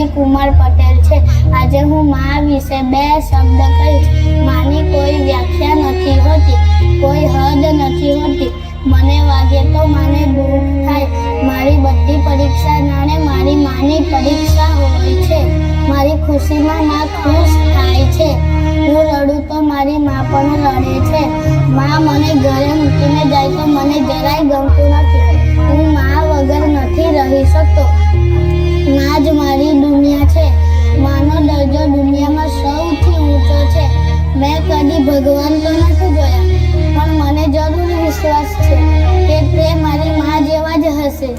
રવિ કુમાર પટેલ છે। આજે હું મા વિશે બે શબ્દ કહીશ। માની કોઈ વ્યાખ્યા નથી હોતી, કોઈ હદ નથી હોતી। મને વાગે તો માને દુઃખ થાય। મારી બધી પરીક્ષા જાણે મારી માની પરીક્ષા હોય છે। મારી ખુશીમાં મા ખુશ થાય છે। હું રડું તો મારી મા પણ રડે છે। મા મને ઘરે મૂકીને જાય તો મને જરાય ગમતું નથી। હું મા વગર નથી રહી શકતો। મા જ મારી દુનિયા છે। માનો દરજ્જો દુનિયામાં સૌથી ઊંચો છે। મેં કદી ભગવાન તો નથી જોયા, પણ મને જરૂર વિશ્વાસ છે કે તે મારી મા જેવા જ હશે।